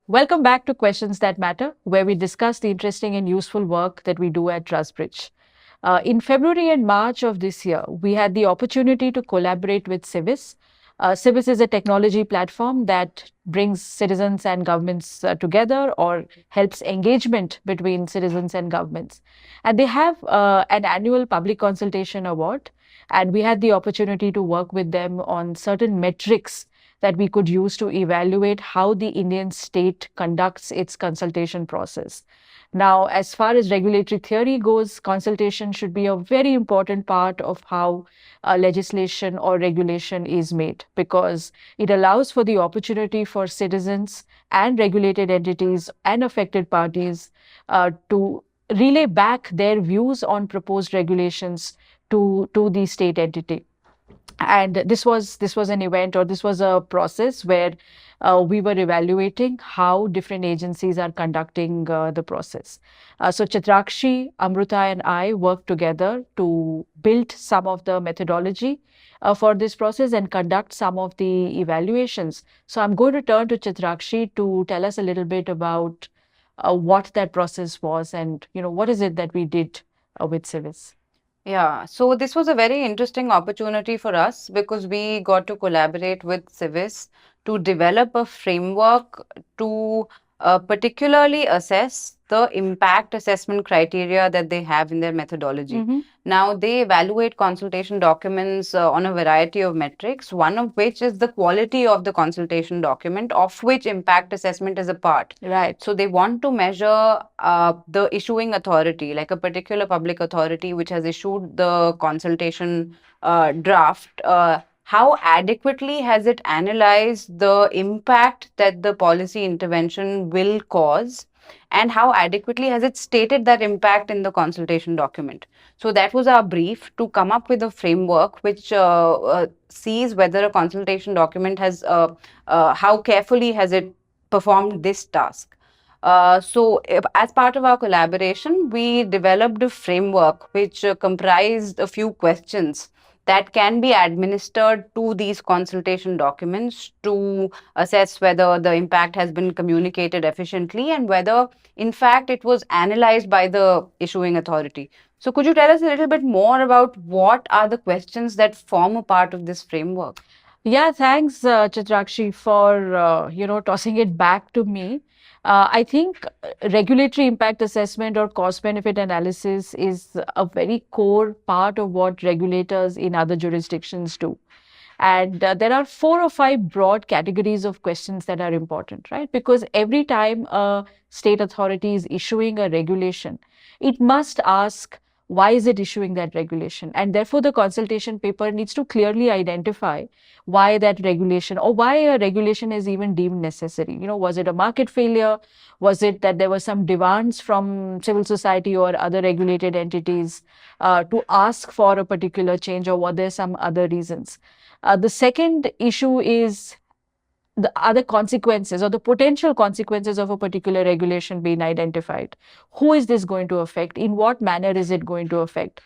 Welcome back to Questions That Matter, where we discuss the interesting and useful work that we do at TrustBridge. In February and March of this year, we had the opportunity to collaborate with CIVIS. CIVIS is a technology platform that brings citizens and governments together or helps engagement between citizens and governments. And they have an annual public consultation award. And we had the opportunity to work with them on certain metrics that we could use to evaluate how the Indian state conducts its consultation process. Now, as far as regulatory theory goes, consultation should be a very important part of how legislation or regulation is made because it allows for the opportunity for citizens and regulated entities and affected parties to relay back their views on proposed regulations to the state entity. And this was an event, or this was a process where we were evaluating how different agencies are conducting the process. So Chitrakshi, Amruta, and I worked together to build some of the methodology for this process and conduct some of the evaluations. So I'm going to turn to Chitrakshi to tell us a little bit about what that process was and what is it that we did with CIVIS. Yeah, so this was a very interesting opportunity for us because we got to collaborate with CIVIS to develop a framework to particularly assess the impact assessment criteria that they have in their methodology. Now, they evaluate consultation documents on a variety of metrics, one of which is the quality of the consultation document, of which impact assessment is a part. Right. So, they want to measure the issuing authority, like a particular public authority which has issued the consultation draft. How adequately has it analyzed the impact that the policy intervention will cause? And how adequately has it stated that impact in the consultation document? So that was our brief to come up with a framework which sees whether a consultation document has, how carefully has it performed this task. As part of our collaboration, we developed a framework which comprised a few questions that can be administered to these consultation documents to assess whether the impact has been communicated efficiently and whether, in fact, it was analyzed by the issuing authority. So, could you tell us a little bit more about what are the questions that form a part of this framework? Yeah, thanks, Chitrakshi, for tossing it back to me. I think regulatory impact assessment or cost benefit analysis is a very core part of what regulators in other jurisdictions do. And there are 4 or 5 broad categories of questions that are important, right? Because every time a state authority is issuing a regulation, it must ask, why is it issuing that regulation? And therefore, the consultation paper needs to clearly identify why that regulation or why a regulation is even deemed necessary. Was it a market failure? Was it that there were some demands from civil society or other regulated entities to ask for a particular change, or were there some other reasons? The second issue is the other consequences or the potential consequences of a particular regulation being identified. Who is this going to affect? In what manner is it going to affect?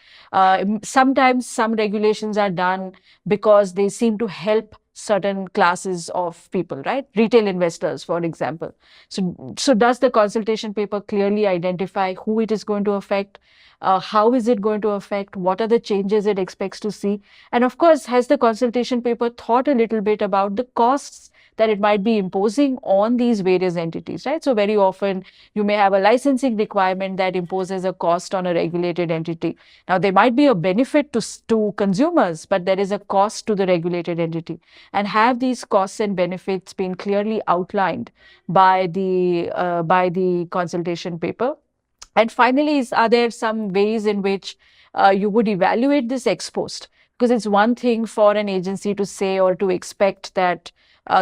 Sometimes some regulations are done because they seem to help certain classes of people, right? Retail investors, for example. So does the consultation paper clearly identify who it is going to affect? How is it going to affect? What are the changes it expects to see? And of course, has the consultation paper thought a little bit about the costs that it might be imposing on these various entities, right? So very often you may have a licensing requirement that imposes a cost on a regulated entity. Now, there might be a benefit to consumers, but there is a cost to the regulated entity. And have these costs and benefits been clearly outlined by the consultation paper? And finally, are there some ways in which you would evaluate this ex post? Because it's one thing for an agency to say or to expect that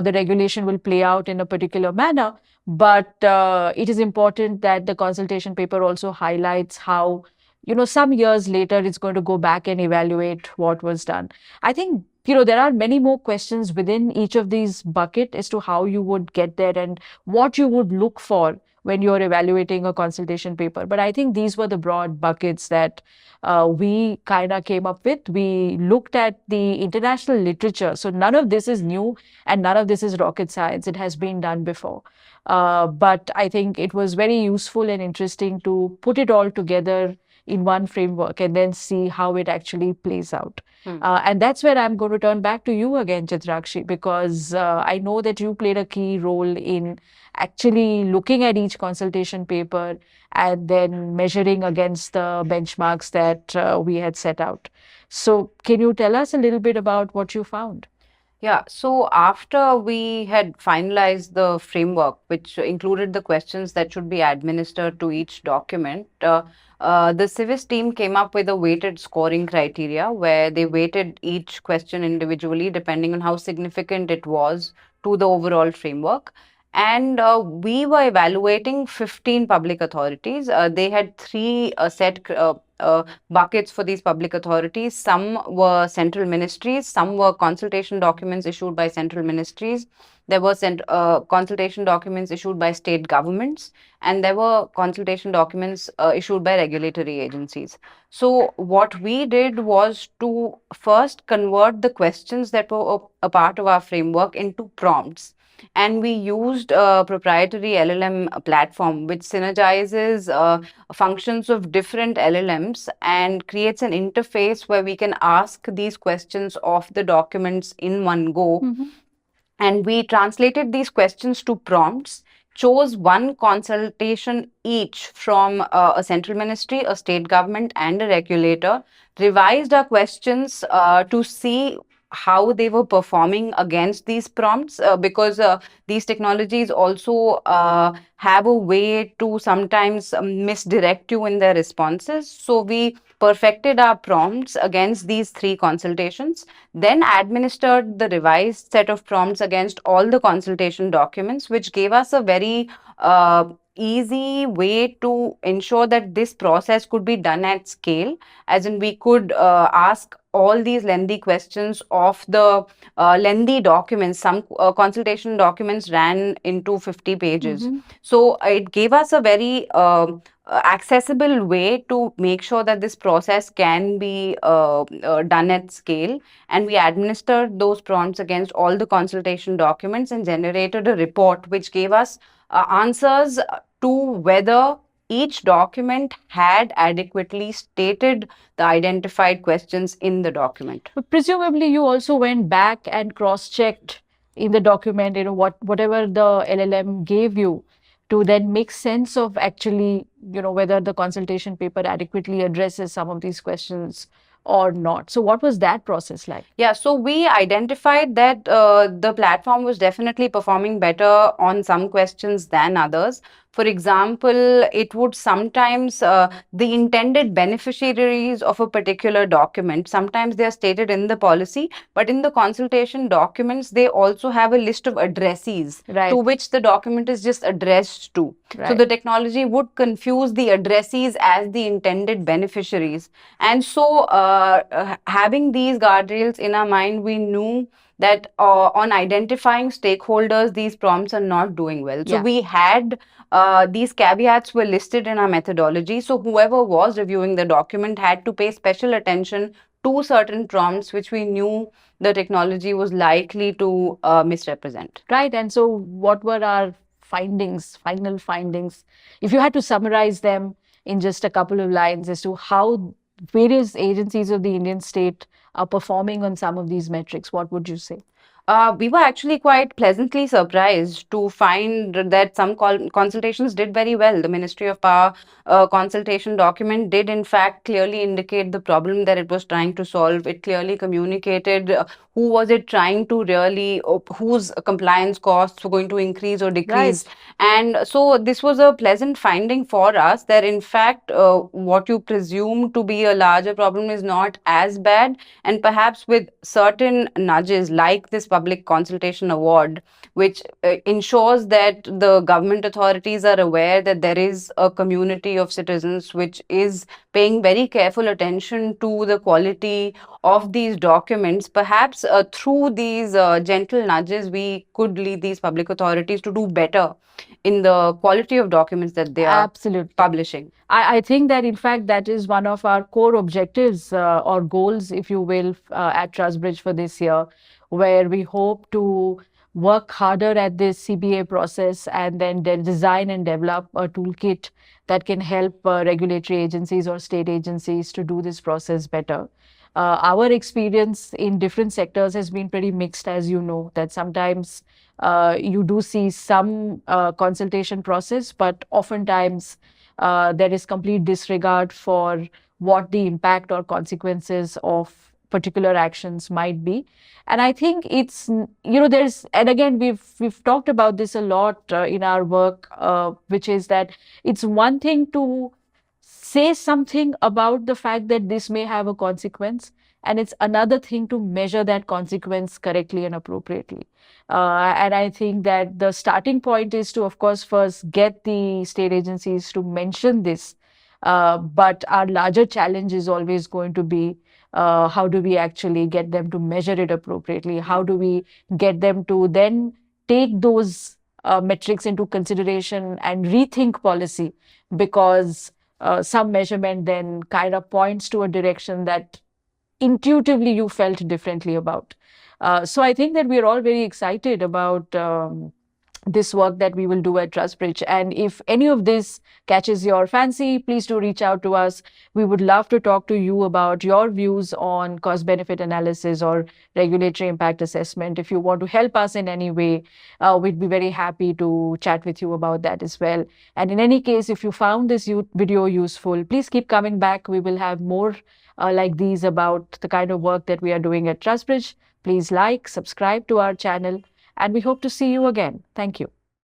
the regulation will play out in a particular manner, but it is important that the consultation paper also highlights how, some years later, it's going to go back and evaluate what was done. I think there are many more questions within each of these bucket as to how you would get there and what you would look for when you're evaluating a consultation paper. But I think these were the broad buckets that we kind of came up with. We looked at the international literature. So none of this is new and none of this is rocket science. It has been done before. But I think it was very useful and interesting to put it all together in one framework and then see how it actually plays out. And that's where I'm going to turn back to you again, Chitrakshi, because I know that you played a key role in actually looking at each consultation paper and then measuring against the benchmarks that we had set out. So, can you tell us a little bit about what you found? Yeah, so after we had finalized the framework, which included the questions that should be administered to each document, the CIVIS team came up with a weighted scoring criteria where they weighted each question individually depending on how significant it was to the overall framework. And we were evaluating 15 public authorities. They had three buckets for these public authorities. Some were central ministries, some were consultation documents issued by central ministries. There were consultation documents issued by state governments, and there were consultation documents issued by regulatory agencies. So, what we did was to first convert the questions that were a part of our framework into prompts, and we used a proprietary LLM platform which synergizes functions of different LLMs and creates an interface where we can ask these questions of the documents in one go. And we translated these questions to prompts, chose one consultation each from a central ministry, a state government, and a regulator, revised our questions to see how they were performing against these prompts, because these technologies also have a way to sometimes misdirect you in their responses. So we perfected our prompts against these three consultations, then administered the revised set of prompts against all the consultation documents, which gave us a very easy way to ensure that this process could be done at scale, as in we could ask all these lengthy questions of the lengthy documents. Some consultation documents ran into 50 pages. So it gave us a very accessible way to make sure that this process can be done at scale. And we administered those prompts against all the consultation documents and generated a report which gave us answers to whether each document had adequately stated the identified questions in the document. But presumably, you also went back and cross-checked in the document, whatever the LLM gave you, to then make sense of actually, whether the consultation paper adequately addresses some of these questions or not. So what was that process like? Yeah, so we identified that the platform was definitely performing better on some questions than others. For example, it would sometimes, the intended beneficiaries of a particular document, sometimes they are stated in the policy, but in the consultation documents, they also have a list of addressees to which the document is just addressed to. So the technology would confuse the addressees as the intended beneficiaries. And so having these guardrails in our mind, we knew that on identifying stakeholders, these prompts are not doing well. So we had these caveats were listed in our methodology. So whoever was reviewing the document had to pay special attention to certain prompts which we knew the technology was likely to misrepresent. Right. And so what were our final findings, if you had to summarize them in just a couple of lines as to how various agencies of the Indian state are performing on some of these metrics, what would you say? We were actually quite pleasantly surprised to find that some consultations did very well. The Ministry of Power consultation document did, in fact, clearly indicate the problem that it was trying to solve. It clearly communicated who was it trying to really, whose compliance costs were going to increase or decrease. And so this was a pleasant finding for us that, in fact, what you presume to be a larger problem is not as bad. And perhaps with certain nudges like this Public Consultation Award, which ensures that the government authorities are aware that there is a community of citizens which is paying very careful attention to the quality of these documents. Perhaps through these gentle nudges, we could lead these public authorities to do better in the quality of documents that they are Absolutely. publishing. I think that in fact that is one of our core objectives or goals, if you will, at TrustBridge for this year, where we hope to work harder at this CBA process and then design and develop a toolkit that can help regulatory agencies or state agencies to do this process better. Our experience in different sectors has been pretty mixed, as you know, that sometimes you do see some consultation process, but oftentimes there is complete disregard for what the impact or consequences of particular actions might be. And I think it's, there's, and again, we've talked about this a lot in our work, which is that it's one thing to say something about the fact that this may have a consequence, and it's another thing to measure that consequence correctly and appropriately. And I think that the starting point is to, of course, first get the state agencies to mention this. But our larger challenge is always going to be how do we actually get them to measure it appropriately? How do we get them to then take those metrics into consideration and rethink policy? Because some measurement then kind of points to a direction that intuitively you felt differently about. So I think that we're all very excited about this work that we will do at TrustBridge. And if any of this catches your fancy, please do reach out to us. We would love to talk to you about your views on cost benefit analysis or regulatory impact assessment. If you want to help us in any way, we'd be very happy to chat with you about that as well. And in any case, if you found this video useful, please keep coming back. We will have more like these about the kind of work that we are doing at TrustBridge. Please like, subscribe to our channel, and we hope to see you again. Thank you.